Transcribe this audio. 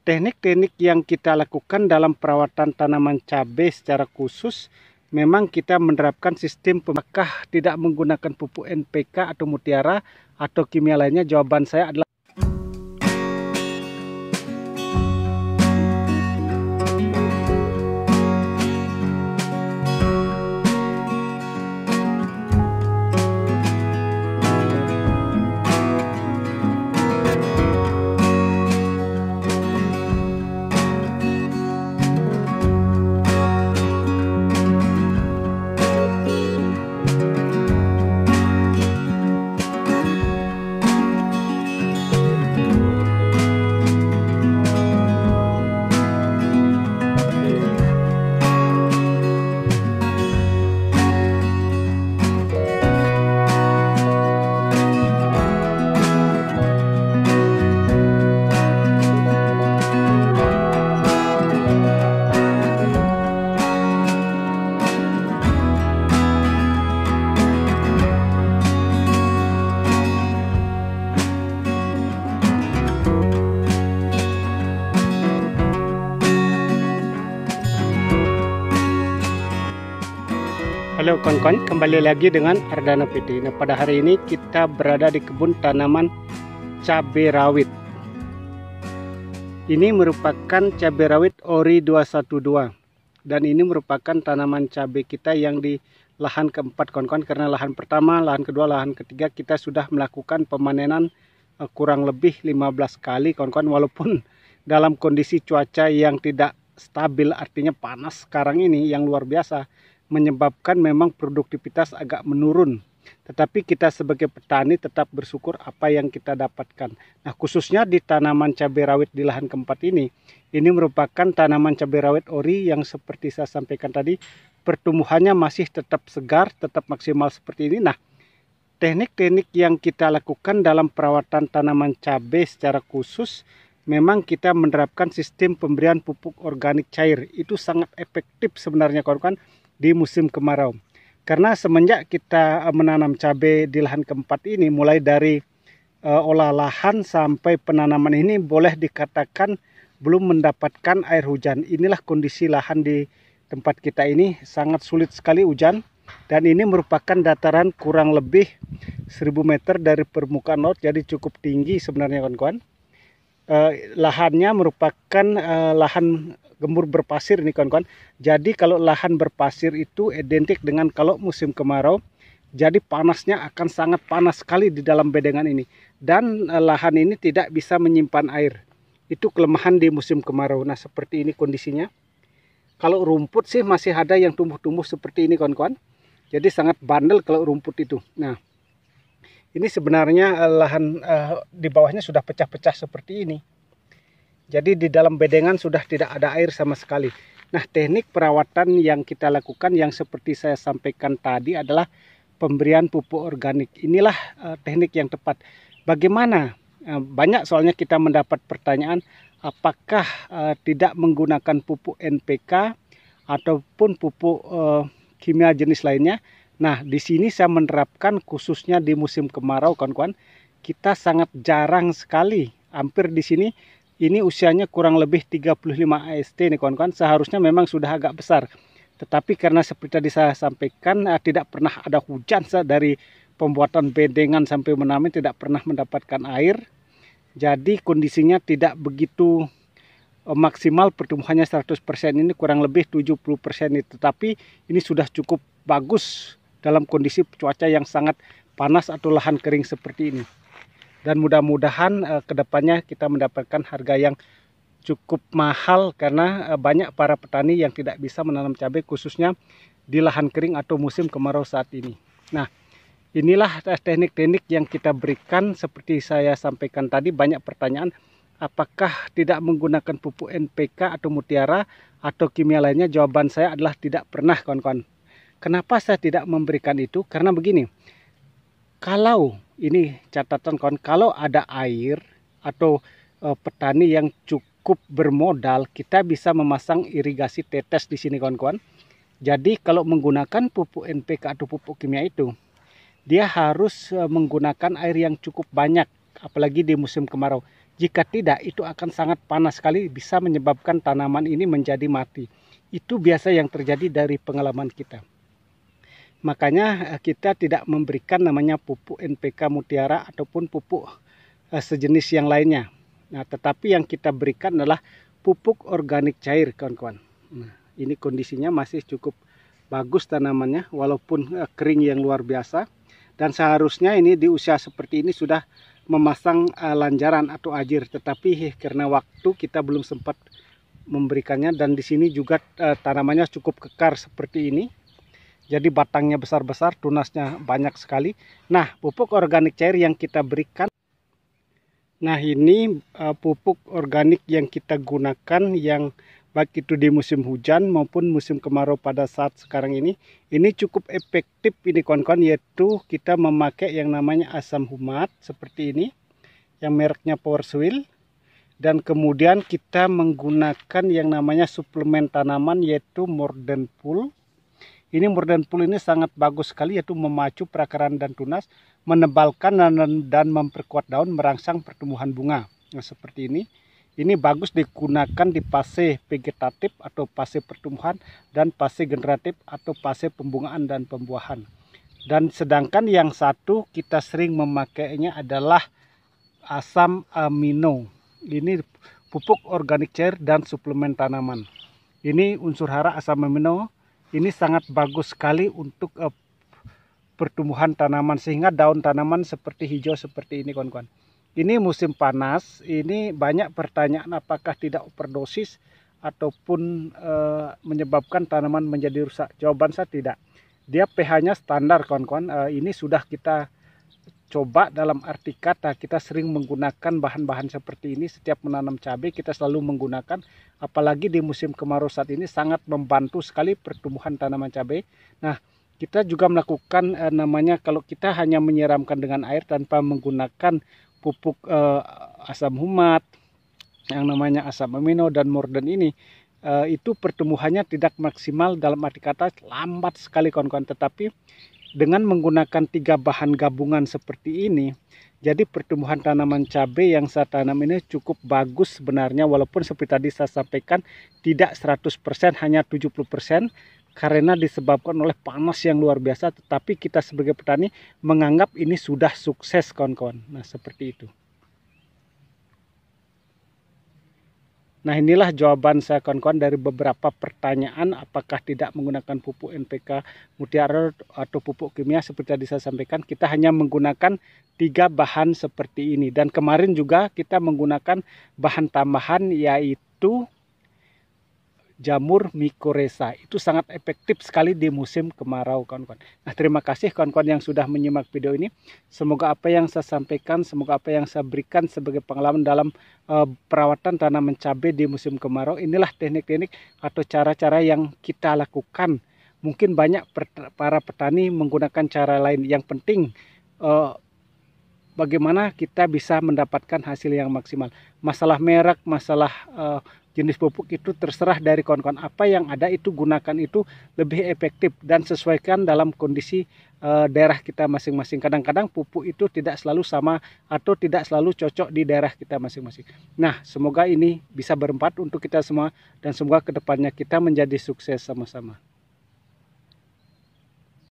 teknik-teknik yang kita lakukan dalam perawatan tanaman cabai secara khusus, memang kita menerapkan sistem apakah tidak menggunakan pupuk NPK atau mutiara atau kimia lainnya. Jawaban saya adalah halo kawan-kawan, kembali lagi dengan Ardana PT. Nah, pada hari ini kita berada di kebun tanaman cabai rawit. Ini merupakan cabai rawit Ori 212. Dan ini merupakan tanaman cabai kita yang di lahan keempat kawan-kawan. Karena lahan pertama, lahan kedua, lahan ketiga kita sudah melakukan pemanenan kurang lebih 15 kali kawan-kawan. Walaupun dalam kondisi cuaca yang tidak stabil, artinya panas sekarang ini yang luar biasa, menyebabkan memang produktivitas agak menurun. Tetapi kita sebagai petani tetap bersyukur apa yang kita dapatkan. Nah, khususnya di tanaman cabai rawit di lahan keempat ini merupakan tanaman cabai rawit ori yang seperti saya sampaikan tadi, pertumbuhannya masih tetap segar, tetap maksimal seperti ini. Nah, teknik-teknik yang kita lakukan dalam perawatan tanaman cabai secara khusus, memang kita menerapkan sistem pemberian pupuk organik cair. Itu sangat efektif sebenarnya kawan-kawan di musim kemarau. Karena semenjak kita menanam cabai di lahan keempat ini, mulai dari olah lahan sampai penanaman ini boleh dikatakan belum mendapatkan air hujan. Inilah kondisi lahan di tempat kita ini, sangat sulit sekali hujan. Dan ini merupakan dataran kurang lebih 1000 meter dari permukaan laut, jadi cukup tinggi sebenarnya kawan-kawan. Lahannya merupakan lahan gembur berpasir ini kawan-kawan. Jadi kalau lahan berpasir itu identik dengan kalau musim kemarau, jadi panasnya akan sangat panas sekali di dalam bedengan ini. Dan lahan ini tidak bisa menyimpan air. Itu kelemahan di musim kemarau. Nah, seperti ini kondisinya. Kalau rumput sih masih ada yang tumbuh-tumbuh seperti ini kawan-kawan. Jadi sangat bandel kalau rumput itu. Nah, ini sebenarnya lahan di bawahnya sudah pecah-pecah seperti ini. Jadi di dalam bedengan sudah tidak ada air sama sekali. Nah, teknik perawatan yang kita lakukan yang seperti saya sampaikan tadi adalah pemberian pupuk organik. Inilah teknik yang tepat. Bagaimana? Banyak soalnya kita mendapat pertanyaan, apakah tidak menggunakan pupuk NPK ataupun pupuk kimia jenis lainnya. Nah, di sini saya menerapkan khususnya di musim kemarau kawan-kawan. Kita sangat jarang sekali, hampir di sini ini usianya kurang lebih 35 AST nih kawan-kawan. Seharusnya memang sudah agak besar. Tetapi karena seperti tadi saya sampaikan, tidak pernah ada hujan dari pembuatan bedengan sampai menanam, tidak pernah mendapatkan air. Jadi kondisinya tidak begitu maksimal, pertumbuhannya 100% ini kurang lebih 70% itu. Tetapi ini sudah cukup bagus dalam kondisi cuaca yang sangat panas atau lahan kering seperti ini. Dan mudah-mudahan kedepannya kita mendapatkan harga yang cukup mahal karena banyak para petani yang tidak bisa menanam cabai khususnya di lahan kering atau musim kemarau saat ini. Nah, inilah teknik-teknik yang kita berikan seperti saya sampaikan tadi. Banyak pertanyaan, apakah tidak menggunakan pupuk NPK atau mutiara atau kimia lainnya? Jawaban saya adalah tidak pernah kawan-kawan. Kenapa saya tidak memberikan itu? Karena begini, kalau ini catatan kawan, kalau ada air atau petani yang cukup bermodal, kita bisa memasang irigasi tetes di sini kawan-kawan. Jadi kalau menggunakan pupuk NPK atau pupuk kimia itu, dia harus menggunakan air yang cukup banyak, apalagi di musim kemarau. Jika tidak, itu akan sangat panas sekali, bisa menyebabkan tanaman ini menjadi mati. Itu biasa yang terjadi dari pengalaman kita. Makanya kita tidak memberikan namanya pupuk NPK Mutiara ataupun pupuk sejenis yang lainnya. Nah, tetapi yang kita berikan adalah pupuk organik cair, kawan-kawan. Nah, ini kondisinya masih cukup bagus tanamannya, walaupun kering yang luar biasa. Dan seharusnya ini di usia seperti ini sudah memasang lanjaran atau ajir, tetapi karena waktu kita belum sempat memberikannya. Dan di sini juga tanamannya cukup kekar seperti ini, jadi batangnya besar-besar, tunasnya banyak sekali. Nah, pupuk organik cair yang kita berikan, nah ini pupuk organik yang kita gunakan, yang baik itu di musim hujan maupun musim kemarau pada saat sekarang ini cukup efektif ini kawan-kawan, yaitu kita memakai yang namanya asam humat seperti ini, yang mereknya Powersoil. Dan kemudian kita menggunakan yang namanya suplemen tanaman, yaitu Morden Pool. Ini Morden Pool ini sangat bagus sekali, yaitu memacu perakaran dan tunas, menebalkan dan memperkuat daun, merangsang pertumbuhan bunga. Nah, seperti ini. Ini bagus digunakan di fase vegetatif atau fase pertumbuhan, dan fase generatif atau fase pembungaan dan pembuahan. Dan sedangkan yang satu kita sering memakainya adalah asam amino. Ini pupuk organik cair dan suplemen tanaman. Ini unsur hara asam amino. Ini sangat bagus sekali untuk pertumbuhan tanaman, sehingga daun tanaman seperti hijau seperti ini, kawan-kawan. Ini musim panas, ini banyak pertanyaan apakah tidak overdosis ataupun menyebabkan tanaman menjadi rusak. Jawaban saya tidak. Dia pH-nya standar, kawan-kawan. Ini sudah kita coba, dalam arti kata kita sering menggunakan bahan-bahan seperti ini setiap menanam cabai, kita selalu menggunakan, apalagi di musim kemarau saat ini sangat membantu sekali pertumbuhan tanaman cabai. Nah, kita juga melakukan namanya, kalau kita hanya menyiramkan dengan air tanpa menggunakan pupuk asam humat, yang namanya asam amino dan Morden ini, itu pertumbuhannya tidak maksimal, dalam arti kata lambat sekali, kawan-kawan. Tetapi dengan menggunakan 3 bahan gabungan seperti ini, jadi pertumbuhan tanaman cabai yang saya tanam ini cukup bagus sebenarnya, walaupun seperti tadi saya sampaikan tidak 100%, hanya 70%. Karena disebabkan oleh panas yang luar biasa, tetapi kita sebagai petani menganggap ini sudah sukses, kawan-kawan. Nah, seperti itu. Nah, inilah jawaban saya, kawan-kawan, dari beberapa pertanyaan apakah tidak menggunakan pupuk NPK Mutiara atau pupuk kimia. Seperti tadi saya sampaikan, kita hanya menggunakan 3 bahan seperti ini. Dan kemarin juga kita menggunakan bahan tambahan, yaitu jamur mikorrhiza. Itu sangat efektif sekali di musim kemarau, kawan-kawan. Nah, terima kasih kawan-kawan yang sudah menyimak video ini. Semoga apa yang saya sampaikan, semoga apa yang saya berikan sebagai pengalaman dalam perawatan tanaman cabai di musim kemarau, inilah teknik-teknik atau cara-cara yang kita lakukan. Mungkin banyak para petani menggunakan cara lain. Yang penting bagaimana kita bisa mendapatkan hasil yang maksimal. Masalah merek, masalah jenis pupuk itu terserah dari kawan-kawan. Apa yang ada itu gunakan, itu lebih efektif dan sesuaikan dalam kondisi daerah kita masing-masing. Kadang-kadang pupuk itu tidak selalu sama atau tidak selalu cocok di daerah kita masing-masing. Nah, semoga ini bisa bermanfaat untuk kita semua, dan semoga kedepannya kita menjadi sukses sama-sama.